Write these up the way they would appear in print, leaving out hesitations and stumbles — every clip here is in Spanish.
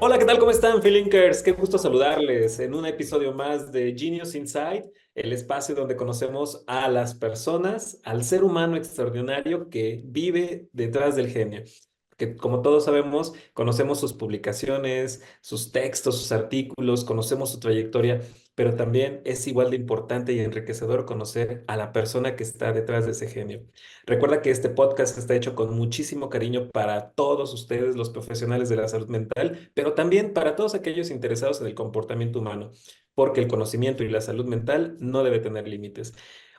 Hola, ¿qué tal? ¿Cómo están, Feelinkers? Qué gusto saludarles en un episodio más de Genius Inside, el espacio donde conocemos a las personas, al ser humano extraordinario que vive detrás del genio. Que como todos sabemos, conocemos sus publicaciones, sus textos, sus artículos, conocemos su trayectoria, pero también es igual de importante y enriquecedor conocer a la persona que está detrás de ese genio. Recuerda que este podcast está hecho con muchísimo cariño para todos ustedes, los profesionales de la salud mental, pero también para todos aquellos interesados en el comportamiento humano, porque el conocimiento y la salud mental no debe tener límites.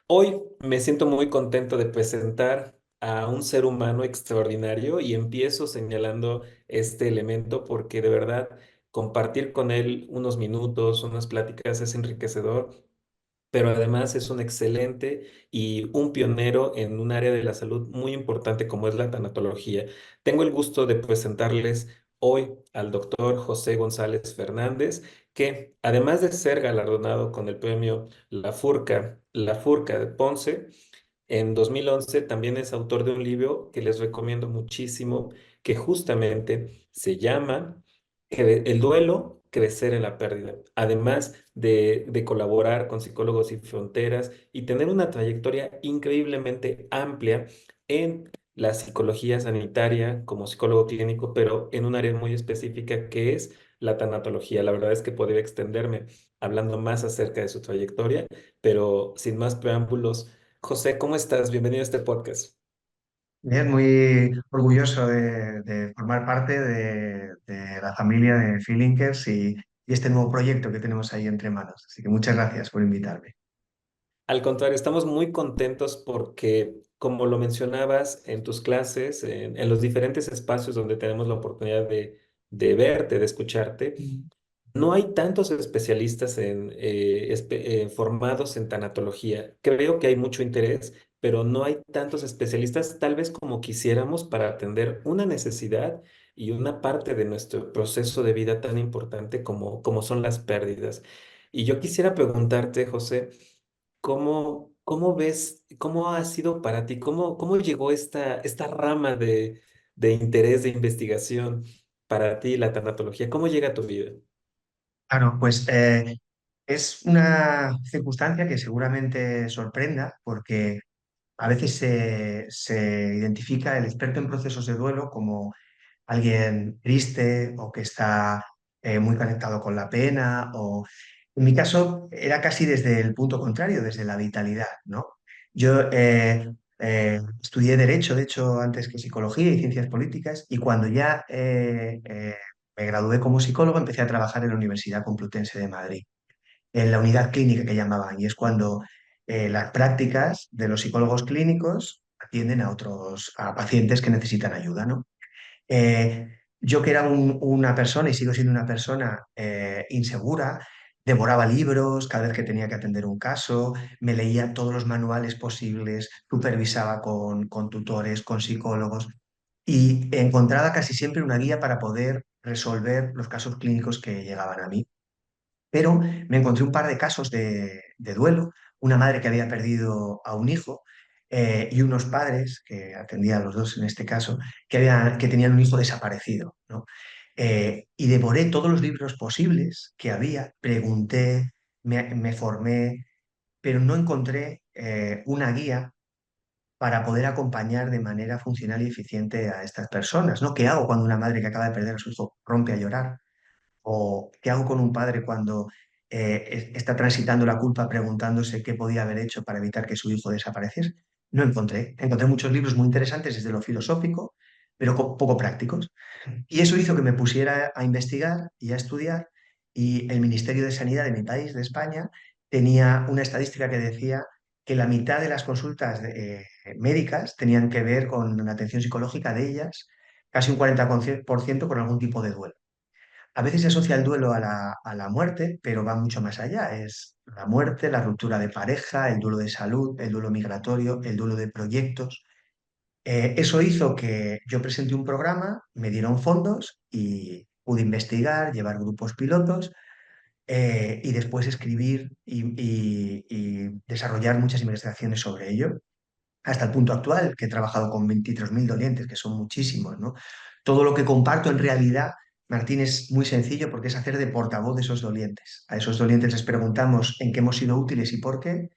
Hoy me siento muy contento de presentar a un ser humano extraordinario y empiezo señalando este elemento porque de verdad compartir con él unos minutos, unas pláticas es enriquecedor, pero además es un excelente y un pionero en un área de la salud muy importante como es la tanatología. Tengo el gusto de presentarles hoy al doctor José González Fernández, que además de ser galardonado con el premio La Furca de Ponce, en 2011 también es autor de un libro que les recomiendo muchísimo, que justamente se llama El duelo, crecer en la pérdida. Además de colaborar con Psicólogos Sin Fronteras y tener una trayectoria increíblemente amplia en la psicología sanitaria como psicólogo clínico, pero en un área muy específica que es la tanatología. La verdad es que podría extenderme hablando más acerca de su trayectoria, pero sin más preámbulos. José, ¿cómo estás? Bienvenido a este podcast. Bien, muy orgulloso de formar parte de la familia de Feelinkers y este nuevo proyecto que tenemos ahí entre manos. Así que muchas gracias por invitarme. Al contrario, estamos muy contentos porque, como lo mencionabas en tus clases, en los diferentes espacios donde tenemos la oportunidad de verte, de escucharte, no hay tantos especialistas formados en tanatología. Creo que hay mucho interés, pero no hay tantos especialistas tal vez como quisiéramos para atender una necesidad y una parte de nuestro proceso de vida tan importante como son las pérdidas. Y yo quisiera preguntarte, José, ¿cómo ves, cómo ha sido para ti, cómo llegó esta rama de interés, de investigación para ti, la tanatología? ¿Cómo llega a tu vida? Claro, pues es una circunstancia que seguramente sorprenda porque a veces se identifica el experto en procesos de duelo como alguien triste o que está muy conectado con la pena o en mi caso era casi desde el punto contrario, desde la vitalidad, ¿no? Yo estudié Derecho, de hecho, antes que Psicología y Ciencias Políticas y cuando ya me gradué como psicólogo empecé a trabajar en la Universidad Complutense de Madrid, en la unidad clínica que llamaban, y es cuando las prácticas de los psicólogos clínicos atienden a pacientes que necesitan ayuda, ¿no? Yo que era una persona y sigo siendo una persona insegura, devoraba libros cada vez que tenía que atender un caso, me leía todos los manuales posibles, supervisaba con tutores, con psicólogos y encontraba casi siempre una guía para poder resolver los casos clínicos que llegaban a mí. Pero me encontré un par de casos de duelo, una madre que había perdido a un hijo y unos padres, que atendía a los dos en este caso, que tenían un hijo desaparecido, ¿no? Y devoré todos los libros posibles que había, pregunté, me formé, pero no encontré una guía para poder acompañar de manera funcional y eficiente a estas personas, ¿no? ¿Qué hago cuando una madre que acaba de perder a su hijo rompe a llorar? ¿O qué hago con un padre cuando está transitando la culpa preguntándose qué podía haber hecho para evitar que su hijo desapareciese? No encontré. Encontré muchos libros muy interesantes desde lo filosófico, pero poco prácticos. Y eso hizo que me pusiera a investigar y a estudiar. Y el Ministerio de Sanidad de mi país, de España, tenía una estadística que decía que la mitad de las consultas médicas tenían que ver con la atención psicológica de ellas, casi un 40% con algún tipo de duelo. A veces se asocia el duelo a la muerte, pero va mucho más allá. Es la muerte, la ruptura de pareja, el duelo de salud, el duelo migratorio, el duelo de proyectos. Eso hizo que yo presenté un programa, me dieron fondos y pude investigar, llevar grupos pilotos y después escribir y desarrollar muchas investigaciones sobre ello, hasta el punto actual, que he trabajado con 23.000 dolientes, que son muchísimos, ¿no? Todo lo que comparto en realidad Martín, es muy sencillo porque es hacer de portavoz de esos dolientes. A esos dolientes les preguntamos en qué hemos sido útiles y por qué,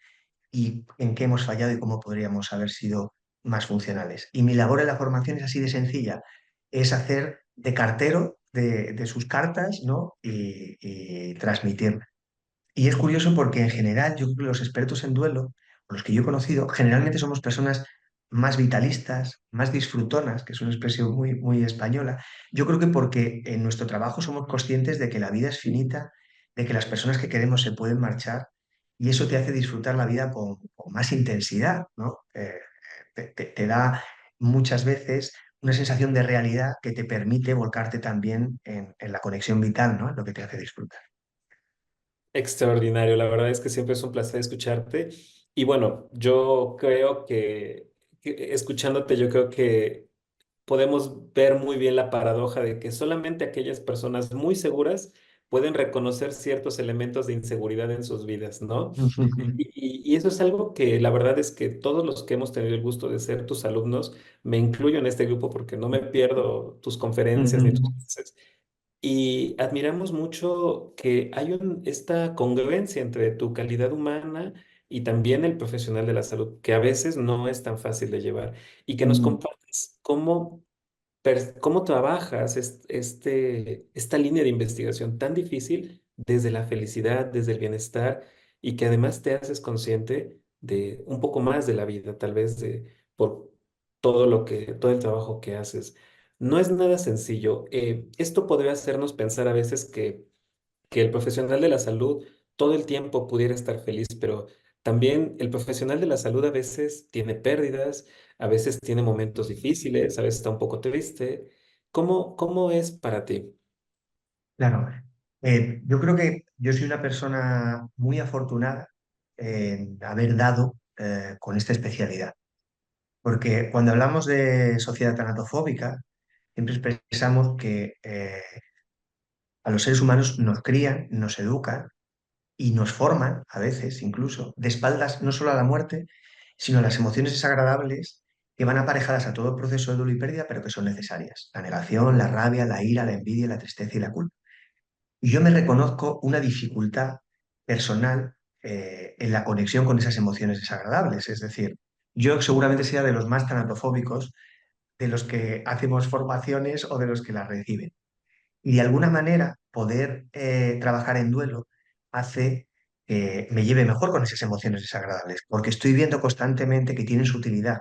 y en qué hemos fallado y cómo podríamos haber sido más funcionales. Y mi labor en la formación es así de sencilla, es hacer de cartero de sus cartas, ¿no? Y transmitir. Y es curioso porque en general yo creo que los expertos en duelo, o los que yo he conocido, generalmente somos personas más vitalistas, más disfrutonas, que es una expresión muy, muy española. Yo creo que porque en nuestro trabajo somos conscientes de que la vida es finita, de que las personas que queremos se pueden marchar y eso te hace disfrutar la vida con más intensidad, ¿no? Te da muchas veces una sensación de realidad que te permite volcarte también en la conexión vital, ¿no? En lo que te hace disfrutar. Extraordinario, la verdad es que siempre es un placer escucharte. Y bueno, yo creo escuchándote, yo creo que podemos ver muy bien la paradoja de que solamente aquellas personas muy seguras pueden reconocer ciertos elementos de inseguridad en sus vidas, ¿no? Y eso es algo que la verdad es que todos los que hemos tenido el gusto de ser tus alumnos, me incluyo en este grupo porque no me pierdo tus conferencias ni tus clases. Y admiramos mucho que hay esta congruencia entre tu calidad humana y también el profesional de la salud, que a veces no es tan fácil de llevar, y que nos compartes cómo trabajas esta línea de investigación tan difícil desde la felicidad, desde el bienestar, y que además te haces consciente de un poco más de la vida, tal vez por todo el trabajo que haces. No es nada sencillo. Esto podría hacernos pensar a veces que el profesional de la salud todo el tiempo pudiera estar feliz, pero también el profesional de la salud a veces tiene pérdidas, a veces tiene momentos difíciles, a veces está un poco triste. ¿Cómo es para ti? Claro, yo creo que yo soy una persona muy afortunada en haber dado con esta especialidad, porque cuando hablamos de sociedad tanatofóbica, siempre expresamos que a los seres humanos nos crían, nos educan y nos forman, a veces incluso, de espaldas no solo a la muerte, sino a las emociones desagradables que van aparejadas a todo el proceso de duelo y pérdida, pero que son necesarias. La negación, la rabia, la ira, la envidia, la tristeza y la culpa. Y yo me reconozco una dificultad personal en la conexión con esas emociones desagradables. Es decir, yo seguramente sea de los más tanatofóbicos, de los que hacemos formaciones o de los que las reciben. Y de alguna manera poder trabajar en duelo hace que me lleve mejor con esas emociones desagradables, porque estoy viendo constantemente que tienen su utilidad,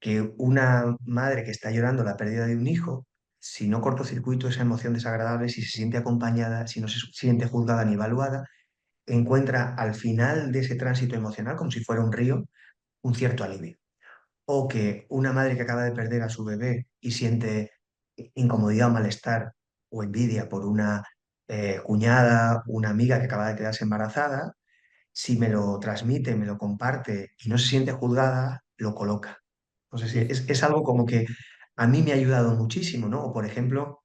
que una madre que está llorando la pérdida de un hijo, si no cortocircuito esa emoción desagradable, si se siente acompañada, si no se siente juzgada ni evaluada, encuentra al final de ese tránsito emocional, como si fuera un río, un cierto alivio. O que una madre que acaba de perder a su bebé y siente incomodidad o malestar o envidia por una cuñada, una amiga que acaba de quedarse embarazada, si me lo transmite, me lo comparte y no se siente juzgada, lo coloca. No sé si Mm. es algo como que a mí me ha ayudado muchísimo, ¿no? O por ejemplo,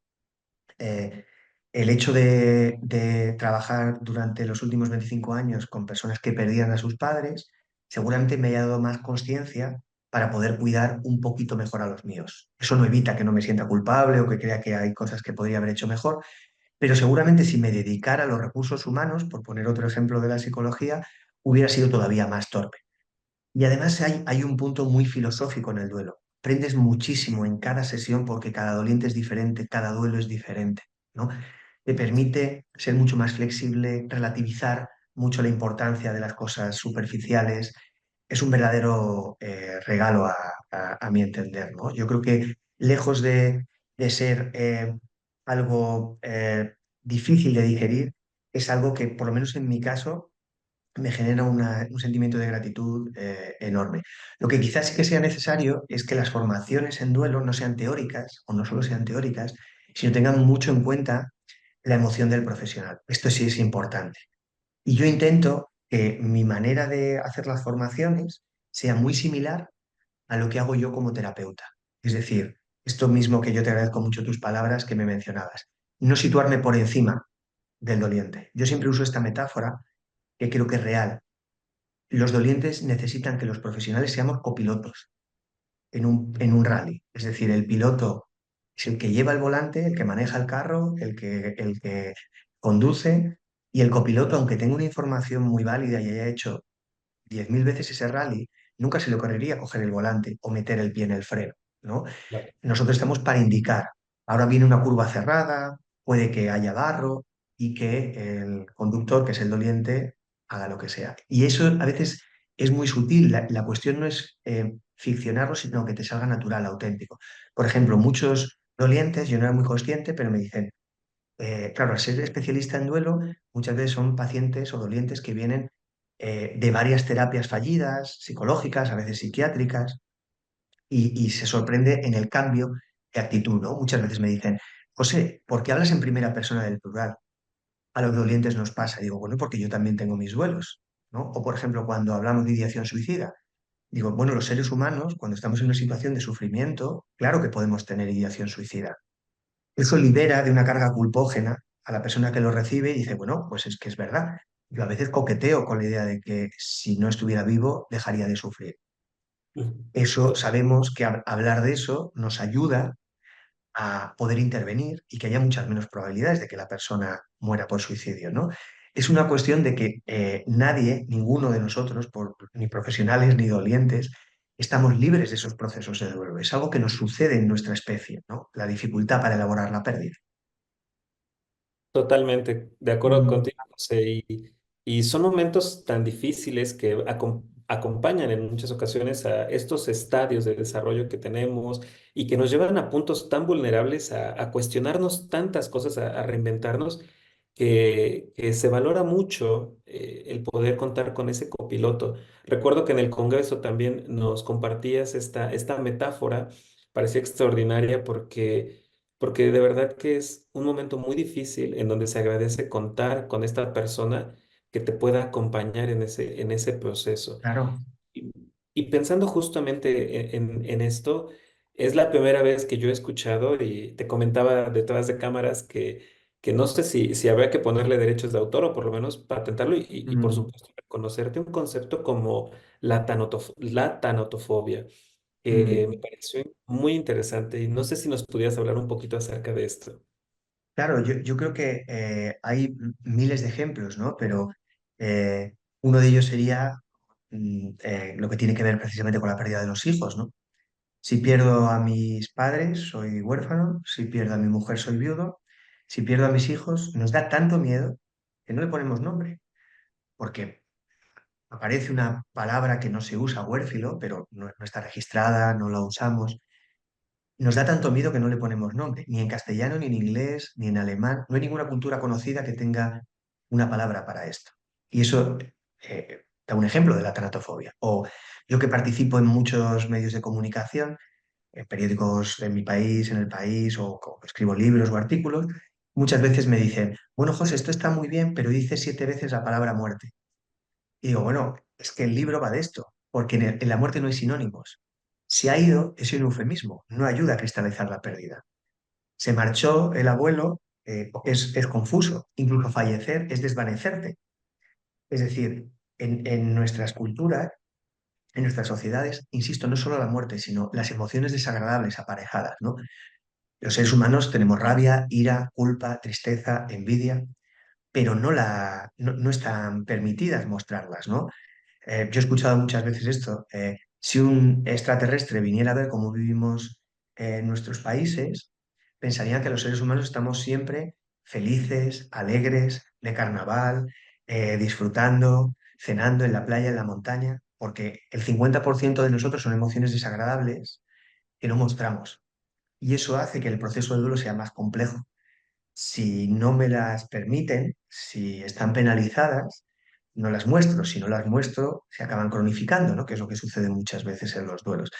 eh, el hecho de trabajar durante los últimos 25 años con personas que perdían a sus padres, seguramente me haya dado más conciencia para poder cuidar un poquito mejor a los míos. Eso no evita que no me sienta culpable o que crea que hay cosas que podría haber hecho mejor, pero seguramente si me dedicara a los recursos humanos, por poner otro ejemplo de la psicología, hubiera sido todavía más torpe. Y además hay un punto muy filosófico en el duelo. Aprendes muchísimo en cada sesión porque cada doliente es diferente, cada duelo es diferente, ¿no? Te permite ser mucho más flexible, relativizar mucho la importancia de las cosas superficiales. Es un verdadero regalo a mi entender, ¿no? Yo creo que lejos de ser algo difícil de digerir, es algo que, por lo menos en mi caso, me genera un sentimiento de gratitud enorme. Lo que quizás sí que sea necesario es que las formaciones en duelo no sean teóricas o no solo sean teóricas, sino tengan mucho en cuenta la emoción del profesional. Esto sí es importante. Y yo intento que mi manera de hacer las formaciones sea muy similar a lo que hago yo como terapeuta. Es decir, esto mismo que yo te agradezco mucho tus palabras que me mencionabas. No situarme por encima del doliente. Yo siempre uso esta metáfora que creo que es real. Los dolientes necesitan que los profesionales seamos copilotos en un rally. Es decir, el piloto Es el que lleva el volante, el que maneja el carro, el que conduce, y el copiloto, aunque tenga una información muy válida y haya hecho 10.000 veces ese rally, nunca se le ocurriría coger el volante o meter el pie en el freno, ¿no? Claro. Nosotros estamos para indicar. Ahora viene una curva cerrada, puede que haya barro y que el conductor, que es el doliente, haga lo que sea. Y eso a veces es muy sutil. La cuestión no es ficcionarlo, sino que te salga natural, auténtico. Por ejemplo, muchos dolientes, yo no era muy consciente, pero me dicen, claro, al ser especialista en duelo, muchas veces son pacientes o dolientes que vienen de varias terapias fallidas, psicológicas, a veces psiquiátricas, y se sorprende en el cambio de actitud, ¿no? Muchas veces me dicen, José, ¿por qué hablas en primera persona del plural? A los dolientes nos pasa. Digo, bueno, porque yo también tengo mis duelos, ¿no? O, por ejemplo, cuando hablamos de ideación suicida, digo, bueno, los seres humanos, cuando estamos en una situación de sufrimiento, claro que podemos tener ideación suicida. Eso libera de una carga culpógena a la persona que lo recibe y dice, bueno, pues es que es verdad. Yo a veces coqueteo con la idea de que si no estuviera vivo dejaría de sufrir. Eso Total. sabemos que hablar de eso nos ayuda a poder intervenir y que haya muchas menos probabilidades de que la persona muera por suicidio, ¿no? Es una cuestión de que nadie, ninguno de nosotros, ni profesionales ni dolientes, estamos libres de esos procesos de duelo. Es algo que nos sucede en nuestra especie, ¿no? La dificultad para elaborar la pérdida. Totalmente, de acuerdo Mm, contigo, José. Y son momentos tan difíciles que acompañan en muchas ocasiones a estos estadios de desarrollo que tenemos y que nos llevan a puntos tan vulnerables a cuestionarnos tantas cosas, a reinventarnos, que se valora mucho el poder contar con ese copiloto. Recuerdo que en el Congreso también nos compartías esta metáfora, parecía extraordinaria porque de verdad que es un momento muy difícil en donde se agradece contar con esta persona que te pueda acompañar en ese proceso. claro. Y, y pensando justamente en esto, es la primera vez que yo he escuchado y te comentaba detrás de cámaras que no sé si habría que ponerle derechos de autor o por lo menos patentarlo y por Mm, supuesto reconocerte un concepto como la tanatofobia, que me mm. pareció muy interesante y no sé si nos pudieras hablar un poquito acerca de esto. Claro, yo creo que hay miles de ejemplos, ¿no? Pero uno de ellos sería lo que tiene que ver precisamente con la pérdida de los hijos, ¿no? Si pierdo a mis padres, soy huérfano. Si pierdo a mi mujer, soy viudo. Si pierdo a mis hijos, nos da tanto miedo que no le ponemos nombre, porque aparece una palabra que no se usa, huérfilo, pero no está registrada, no la usamos. Nos da tanto miedo que no le ponemos nombre, ni en castellano, ni en inglés, ni en alemán. No hay ninguna cultura conocida que tenga una palabra para esto. Y eso da un ejemplo de la tanatofobia. O yo que participo en muchos medios de comunicación, en periódicos de mi país, en el país, o escribo libros o artículos, muchas veces me dicen, bueno, José, esto está muy bien, pero dice 7 veces la palabra muerte. Y digo, bueno, es que el libro va de esto, porque en la muerte no hay sinónimos. Se ha ido es un eufemismo, no ayuda a cristalizar la pérdida. Se marchó el abuelo, es confuso. Incluso fallecer es desvanecerte. Es decir, en nuestras culturas, en nuestras sociedades, insisto, no solo la muerte, sino las emociones desagradables aparejadas, ¿no? Los seres humanos tenemos rabia, ira, culpa, tristeza, envidia, pero no están permitidas mostrarlas, ¿no? Yo he escuchado muchas veces esto. Si un extraterrestre viniera a ver cómo vivimos en nuestros países, pensarían que los seres humanos estamos siempre felices, alegres, de carnaval, disfrutando, cenando en la playa, en la montaña, porque el 50% de nosotros son emociones desagradables que no mostramos. Y eso hace que el proceso de duelo sea más complejo. Si no me las permiten, si están penalizadas, no las muestro. Si no las muestro, se acaban cronificando, ¿no? Que es lo que sucede muchas veces en los duelos.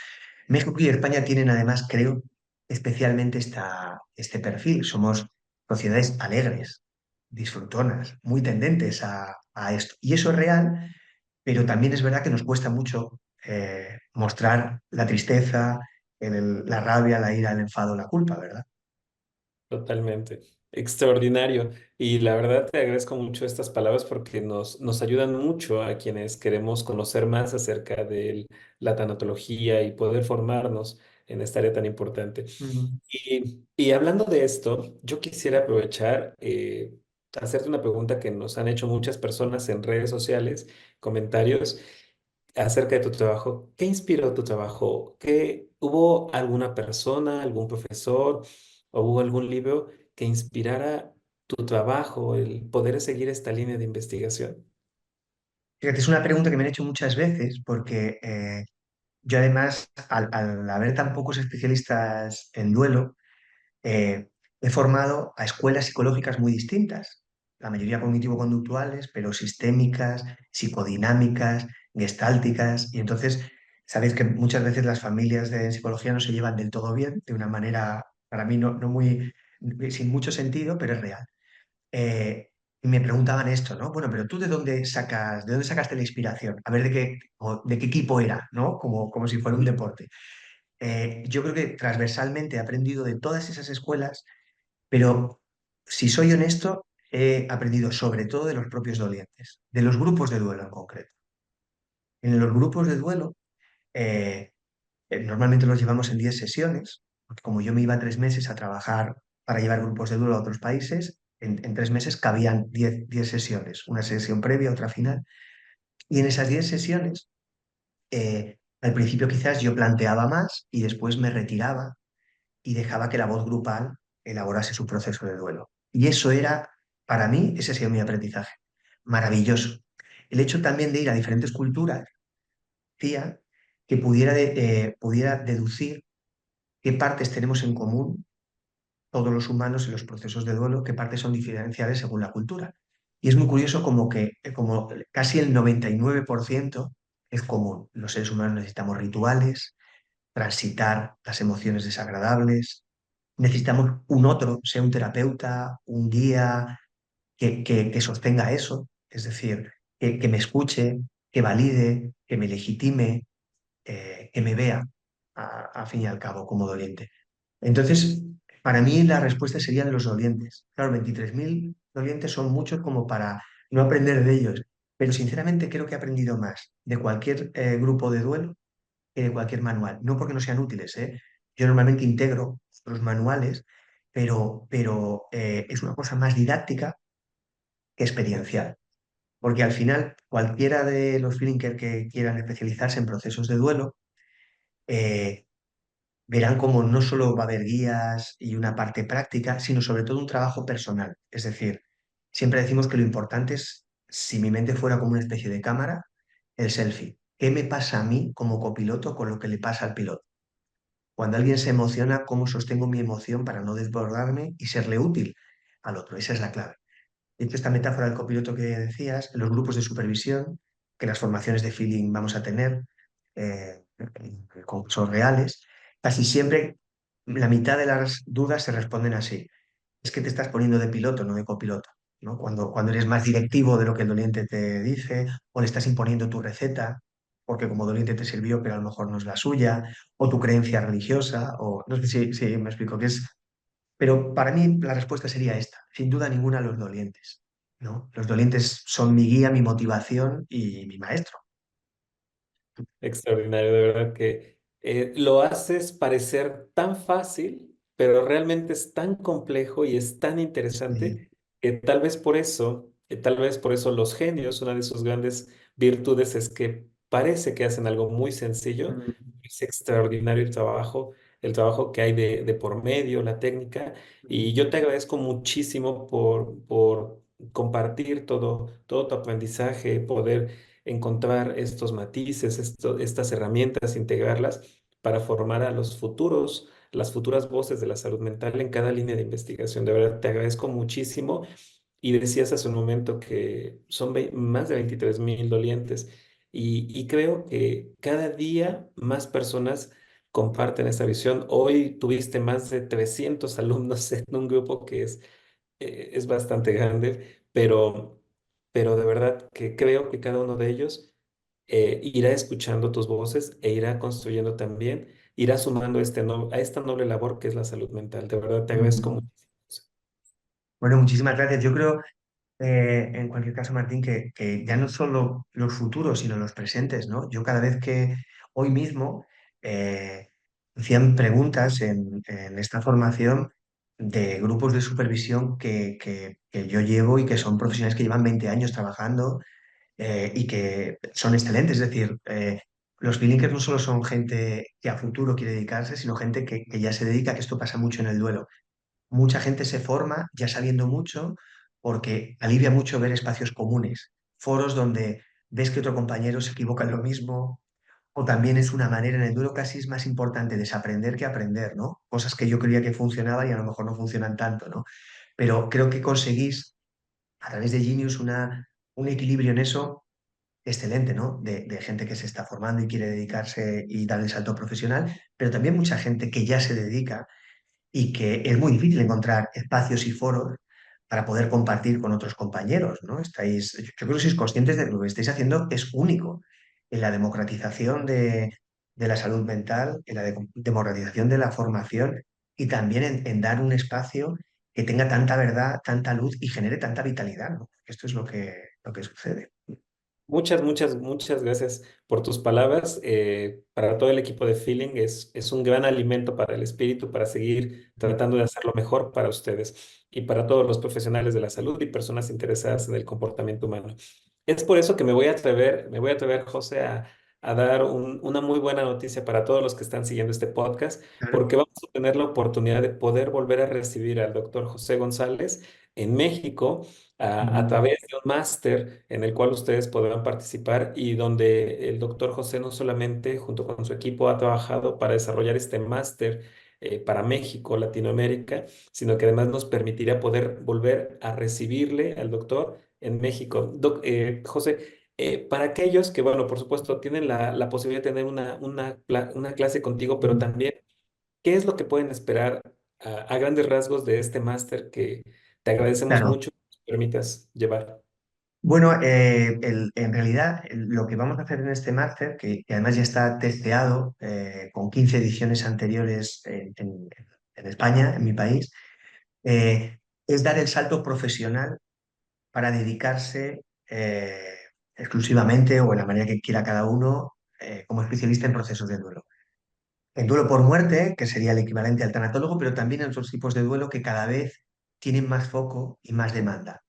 México y España tienen además, creo, especialmente este perfil. Somos sociedades alegres, disfrutonas, muy tendentes a esto. Y eso es real, pero también es verdad que nos cuesta mucho mostrar la tristeza, la rabia, la ira, el enfado, la culpa, ¿verdad? Totalmente. Extraordinario. Y la verdad te agradezco mucho estas palabras porque nos ayudan mucho a quienes queremos conocer más acerca de la tanatología y poder formarnos. en esta área tan importante. Mm. Y hablando de esto, yo quisiera aprovechar, hacerte una pregunta que nos han hecho muchas personas en redes sociales, comentarios acerca de tu trabajo. ¿Qué inspiró tu trabajo? ¿Hubo alguna persona, algún profesor o hubo algún libro que inspirara tu trabajo, el poder seguir esta línea de investigación? Fíjate, es una pregunta que me han hecho muchas veces porque yo además, al haber tan pocos especialistas en duelo, he formado a escuelas psicológicas muy distintas, la mayoría cognitivo-conductuales, pero sistémicas, psicodinámicas, gestálticas, y entonces sabéis que muchas veces las familias de psicología no se llevan del todo bien, de una manera, para mí, no muy, sin mucho sentido, pero es real. Y me preguntaban esto, ¿no? Bueno, pero tú de dónde sacaste la inspiración? A ver de qué equipo era, ¿no? Como si fuera un Ujú. deporte. Yo creo que transversalmente he aprendido de todas esas escuelas, pero si soy honesto, he aprendido sobre todo de los propios dolientes, de los grupos de duelo en concreto. En los grupos de duelo, eh, normalmente los llevamos en 10 sesiones, porque como yo me iba 3 meses a trabajar para llevar grupos de duelo a otros países, en 3 meses cabían 10 sesiones, una sesión previa, otra final. Y en esas 10 sesiones, al principio quizás yo planteaba más y después me retiraba y dejaba que la voz grupal elaborase su proceso de duelo. Y eso era, para mí, ese ha sido mi aprendizaje. Maravilloso. El hecho también de ir a diferentes culturas hacía que pudiera deducir qué partes tenemos en común todos los humanos en los procesos de duelo, qué partes son diferenciales según la cultura. Y es muy curioso como casi el 99% es común. Los seres humanos necesitamos rituales, transitar las emociones desagradables, necesitamos un otro, sea un terapeuta, un guía, que sostenga eso, es decir, que me escuche, que valide, que me legitime, que me vea, a fin y al cabo, como doliente. Entonces, para mí la respuesta sería de los dolientes. Claro, 23.000 dolientes son muchos como para no aprender de ellos, pero sinceramente creo que he aprendido más de cualquier grupo de duelo que de cualquier manual. No porque no sean útiles, ¿eh? Yo normalmente integro los manuales, pero es una cosa más didáctica que experiencial. Porque al final, cualquiera de los Flinker que quieran especializarse en procesos de duelo, eh, verán como no solo va a haber guías y una parte práctica, sino sobre todo un trabajo personal. Es decir, siempre decimos que lo importante es, si mi mente fuera como una especie de cámara, el selfie. ¿Qué me pasa a mí como copiloto con lo que le pasa al piloto? Cuando alguien se emociona, ¿cómo sostengo mi emoción para no desbordarme y serle útil al otro? Esa es la clave. De hecho, esta metáfora del copiloto que decías, en los grupos de supervisión, que las formaciones de feeling vamos a tener, son reales, casi siempre la mitad de las dudas se responden así. Es que te estás poniendo de piloto, no de copiloto, ¿no? Cuando eres más directivo de lo que el doliente te dice, o le estás imponiendo tu receta, porque como doliente te sirvió, pero a lo mejor no es la suya, o tu creencia religiosa, o no sé si me explico, que es pero para mí la respuesta sería esta, sin duda ninguna los dolientes, ¿no? Los dolientes son mi guía, mi motivación y mi maestro. Extraordinario, de verdad que lo haces parecer tan fácil, pero realmente es tan complejo y es tan Sí. interesante que tal vez por eso los genios, una de sus grandes virtudes es que parece que hacen algo muy sencillo, Mm, es extraordinario el trabajo que hay de por medio, la técnica, y mm, yo te agradezco muchísimo por compartir todo tu aprendizaje, poder encontrar estos matices, estas herramientas, integrarlas para formar a las futuras voces de la salud mental en cada línea de investigación. De verdad, te agradezco muchísimo. Y decías hace un momento que son más de 23.000 dolientes y creo que cada día más personas comparten esta visión. Hoy tuviste más de 300 alumnos en un grupo que es bastante grande, pero de verdad que creo que cada uno de ellos irá escuchando tus voces e irá construyendo también, irá sumando a esta noble labor que es la salud mental. De verdad te agradezco mm. muchísimo. Bueno, muchísimas gracias. Yo creo, en cualquier caso, Martín, que ya no solo los futuros, sino los presentes, ¿no? Yo cada vez que hoy mismo hacían preguntas en esta formación de grupos de supervisión que yo llevo y que son profesionales que llevan 20 años trabajando y que son excelentes. Es decir, los Feelinkers no solo son gente que a futuro quiere dedicarse, sino gente que ya se dedica, que esto pasa mucho en el duelo. Mucha gente se forma ya sabiendo mucho porque alivia mucho ver espacios comunes, foros donde ves que otro compañero se equivoca en lo mismo, o también es una manera, en el duelo casi es más importante desaprender que aprender, ¿no? Cosas que yo creía que funcionaban y a lo mejor no funcionan tanto, ¿no? Pero creo que conseguís a través de Genius un equilibrio en eso excelente, ¿no? De gente que se está formando y quiere dedicarse y dar el salto profesional, pero también mucha gente que ya se dedica y que es muy difícil encontrar espacios y foros para poder compartir con otros compañeros, ¿no? Yo creo que sois conscientes de que lo que estáis haciendo es único en la democratización de la salud mental, en la democratización de la formación y también en dar un espacio que tenga tanta verdad, tanta luz y genere tanta vitalidad, ¿no? Esto es lo que sucede. Muchas gracias por tus palabras. Para todo el equipo de Feeling es un gran alimento para el espíritu, para seguir tratando de hacerlo mejor para ustedes y para todos los profesionales de la salud y personas interesadas en el comportamiento humano. Es por eso que me voy a atrever, José, a dar una muy buena noticia para todos los que están siguiendo este podcast, Claro. porque vamos a tener la oportunidad de poder volver a recibir al doctor José González en México a Mm. través de un máster en el cual ustedes podrán participar y donde el doctor José no solamente junto con su equipo ha trabajado para desarrollar este máster para México, Latinoamérica, sino que además nos permitiría poder volver a recibirle al doctor en México. José, para aquellos que, bueno, por supuesto, tienen la posibilidad de tener una clase contigo, pero Mm. también, ¿qué es lo que pueden esperar a grandes rasgos de este máster que te agradecemos Claro. mucho que nos permitas llevar? Bueno, en realidad lo que vamos a hacer en este máster, que además ya está testeado con 15 ediciones anteriores en España, en mi país, es dar el salto profesional para dedicarse exclusivamente o en la manera que quiera cada uno como especialista en procesos de duelo. En duelo por muerte, que sería el equivalente al tanatólogo, pero también en otros tipos de duelo que cada vez tienen más foco y más demanda.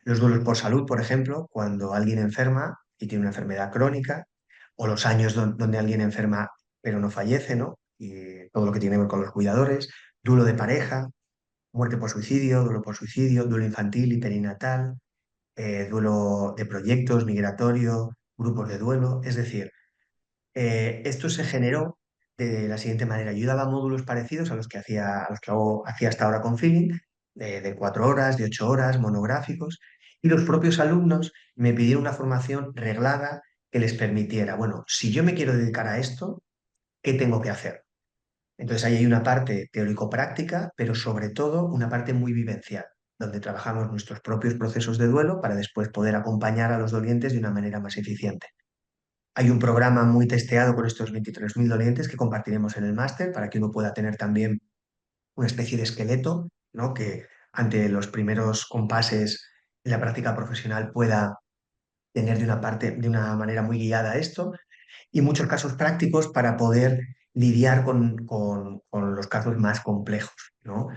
Los duelos por salud, por ejemplo, cuando alguien enferma y tiene una enfermedad crónica, o los años donde alguien enferma pero no fallece, ¿no? Y todo lo que tiene que ver con los cuidadores, duelo de pareja, muerte por suicidio, duelo infantil y perinatal, duelo de proyectos, migratorio, grupos de duelo. Es decir, esto se generó de la siguiente manera. Yo daba módulos parecidos a los que hacía hasta ahora con Feeling, de 4 horas, de 8 horas, monográficos, y los propios alumnos me pidieron una formación reglada que les permitiera, bueno, si yo me quiero dedicar a esto, ¿qué tengo que hacer? Entonces ahí hay una parte teórico-práctica, pero sobre todo una parte muy vivencial, donde trabajamos nuestros propios procesos de duelo para después poder acompañar a los dolientes de una manera más eficiente. Hay un programa muy testeado con estos 23.000 dolientes que compartiremos en el máster para que uno pueda tener también una especie de esqueleto, ¿no? Que ante los primeros compases en la práctica profesional pueda tener de una manera muy guiada esto y muchos casos prácticos para poder lidiar con los casos más complejos, ¿no?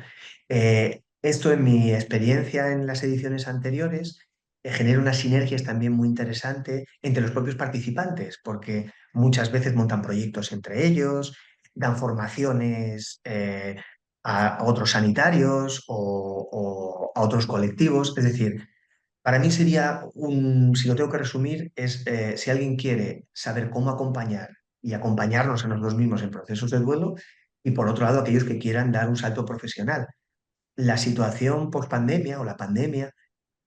Esto en mi experiencia en las ediciones anteriores genera unas sinergias también muy interesantes entre los propios participantes, porque muchas veces montan proyectos entre ellos, dan formaciones a otros sanitarios o a otros colectivos. Es decir, para mí sería si lo tengo que resumir, es si alguien quiere saber cómo acompañar y acompañarnos a nosotros mismos en procesos de duelo, y por otro lado, aquellos que quieran dar un salto profesional. La situación post-pandemia o la pandemia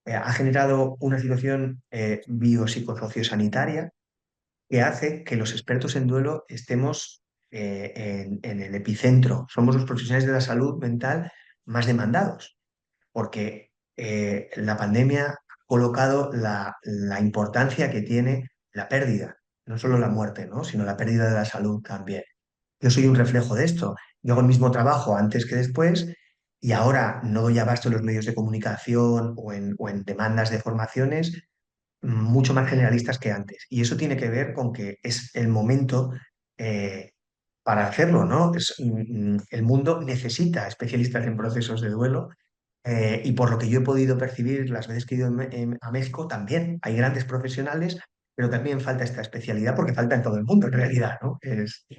ha generado una situación biopsicosociosanitaria que hace que los expertos en duelo estemos en el epicentro. Somos los profesionales de la salud mental más demandados porque la pandemia ha colocado la importancia que tiene la pérdida, no solo la muerte, ¿no? Sino la pérdida de la salud también. Yo soy un reflejo de esto. Yo hago el mismo trabajo antes que después y ahora no doy abasto en los medios de comunicación o en demandas de formaciones mucho más generalistas que antes. Y eso tiene que ver con que es el momento para hacerlo, ¿no? El mundo necesita especialistas en procesos de duelo y por lo que yo he podido percibir las veces que he ido a México también hay grandes profesionales, pero también falta esta especialidad porque falta en todo el mundo en realidad, ¿no?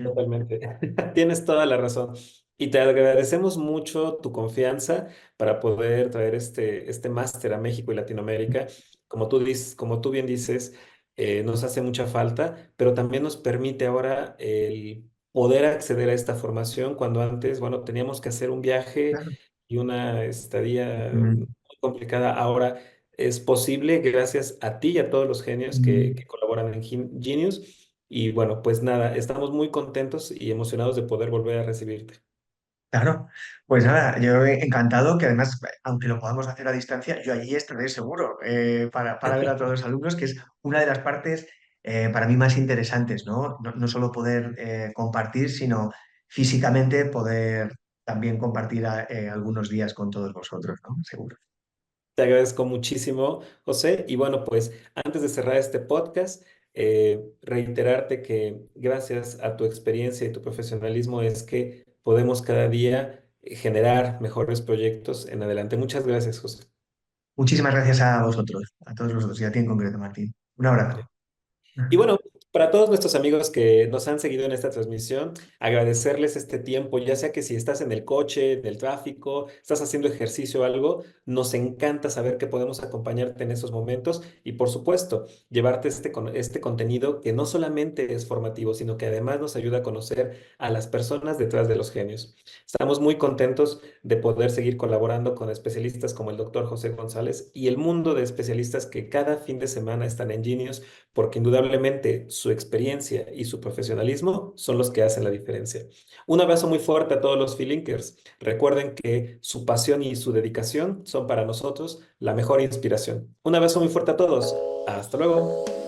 Totalmente. Tienes toda la razón. Y te agradecemos mucho tu confianza para poder traer este máster a México y Latinoamérica. Como tú dices, como tú bien dices, nos hace mucha falta, pero también nos permite ahora el poder acceder a esta formación cuando antes, bueno, teníamos que hacer un viaje Claro. y una estadía Mm, muy complicada. Ahora es posible gracias a ti y a todos los genios mm. que colaboran en Genius. Y bueno, pues nada, estamos muy contentos y emocionados de poder volver a recibirte. Claro, pues nada, yo he encantado que además, aunque lo podamos hacer a distancia, yo allí estaré seguro para ver a todos los alumnos, que es una de las partes para mí más interesantes, ¿no? No solo poder compartir, sino físicamente poder también compartir algunos días con todos vosotros, ¿no? Seguro. Te agradezco muchísimo, José. Y bueno, pues antes de cerrar este podcast, reiterarte que gracias a tu experiencia y tu profesionalismo es que podemos cada día generar mejores proyectos en adelante. Muchas gracias, José. Muchísimas gracias a vosotros, a todos vosotros y a ti en concreto, Martín. Un abrazo. Y bueno, para todos nuestros amigos que nos han seguido en esta transmisión, agradecerles este tiempo, ya sea que si estás en el coche, en el tráfico, estás haciendo ejercicio o algo, nos encanta saber que podemos acompañarte en esos momentos y por supuesto, llevarte este contenido que no solamente es formativo, sino que además nos ayuda a conocer a las personas detrás de los genios. Estamos muy contentos de poder seguir colaborando con especialistas como el doctor José González y el mundo de especialistas que cada fin de semana están en Genius porque indudablemente su experiencia y su profesionalismo son los que hacen la diferencia. Un abrazo muy fuerte a todos los Filinkers. Recuerden que su pasión y su dedicación son para nosotros la mejor inspiración. Un abrazo muy fuerte a todos. Hasta luego.